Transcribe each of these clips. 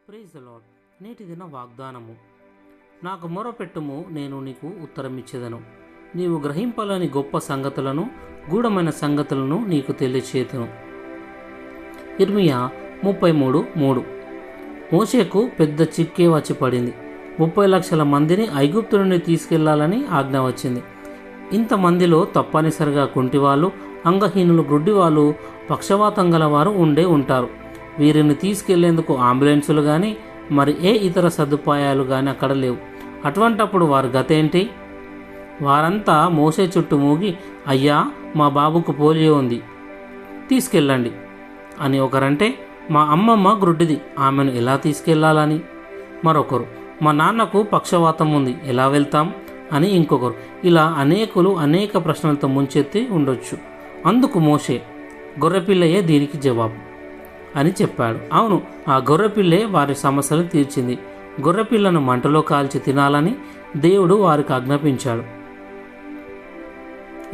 Praise the lord. నేటి దిన వాగ్దానము. నాకు మొరపెట్టుము, నేను నీకు ఉత్తరమిచ్చేదను. నీవు గ్రహింపాలని గొప్ప సంగతులను, గూఢమైన సంగతులను నీకు తెలియచేతును. ఇర్మియా 33:3. మోషేకు పెద్ద చిక్కే వచ్చి పడింది. 30 లక్షల మందిని ఐగుప్తు నుండి తీసుకెళ్లాలని ఆజ్ఞ వచ్చింది. ఇంతమందిలో తప్పనిసరిగా కుంటివాళ్ళు, అంగహీనులు, గ్రుడ్డివాళ్ళు, పక్షవాతం గలవారు ఉంటారు. వీరిని తీసుకెళ్లేందుకు అంబులెన్సులు కానీ మరి ఏ ఇతర సదుపాయాలు కానీ అక్కడ లేవు. అటువంటప్పుడు వారి గతేంటి? వారంతా మోసే చుట్టూ మూగి, అయ్యా, మా బాబుకు పోలియో ఉంది, తీసుకెళ్ళండి అని ఒకరంటే, మా అమ్మమ్మ గ్రుడ్డిది, ఆమెను ఎలా తీసుకెళ్లాలని మరొకరు, మా నాన్నకు పక్షవాతం ఉంది, ఎలా వెళ్తాం అని ఇంకొకరు. ఇలా అనేకులు అనేక ప్రశ్నలతో ముంచెత్తి ఉండొచ్చు. అందుకు మోషే, గొర్రెపిల్లయే దీనికి జవాబు అని చెప్పాడు. అవును, ఆ గొర్రెపిల్లే వారి సమస్యలను తీర్చింది. గొర్రెపిల్లను మంటలో కాల్చి తినాలని దేవుడు వారికి ఆజ్ఞాపించాడు.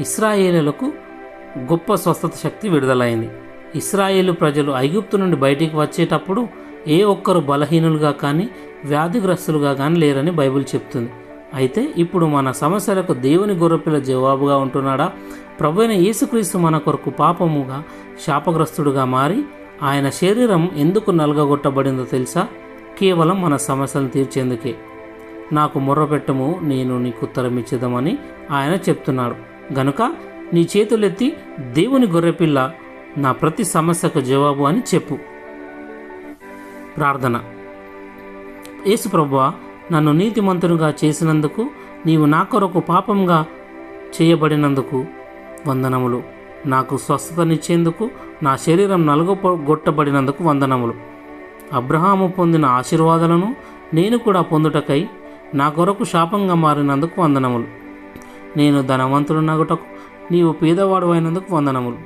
ఇశ్రాయేలులకు గొప్ప స్వస్థత శక్తి విడుదలైంది. ఇశ్రాయేలు ప్రజలు ఐగుప్తు నుండి బయటికి వచ్చేటప్పుడు ఏ ఒక్కరు బలహీనులుగా కానీ వ్యాధిగ్రస్తులుగా కానీ లేరని బైబిల్ చెప్తుంది. అయితే ఇప్పుడు మన సమస్యలకు దేవుని గొర్రెపిల్ల జవాబుగా ఉంటున్నాడా? ప్రభువైన యేసుక్రీస్తు మన కొరకు పాపముగా శాపగ్రస్తుడుగా మారి ఆయన శరీరం ఎందుకు నలగగొట్టబడిందో తెలుసా? కేవలం మన సమస్యలను తీర్చేందుకే. నాకు మొర్రపెట్టము, నేను నీకు ఉత్తరమిచ్చేదమని ఆయన చెప్తున్నాడు. గనుక నీ చేతులెత్తి, దేవుని గొర్రెపిల్ల నా ప్రతి సమస్యకు జవాబు అని చెప్పు. ప్రార్థన. యేసు ప్రభువా, నన్ను నీతిమంతునిగా చేసినందుకు, నీవు నా కొరకు పాపంగా చేయబడినందుకు వందనములు. నాకు స్వస్థతనిచ్చేందుకు, నా శరీరం నలుగొట్టబడినందుకు వందనములు. అబ్రహాము పొందిన ఆశీర్వాదాలను నేను కూడా పొందుటకై నా కొరకు శాపంగా మారినందుకు వందనములు. నేను ధనవంతుడునగుటకు, నీవు పేదవాడు అయినందుకు వందనములు.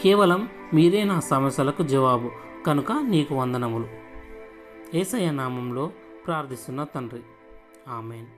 కేవలం మీరే నా సమస్యలకు జవాబు కనుక నీకు వందనములు. యేసయ్య నామంలో ప్రార్థిస్తున్న తండ్రి, ఆమేన్.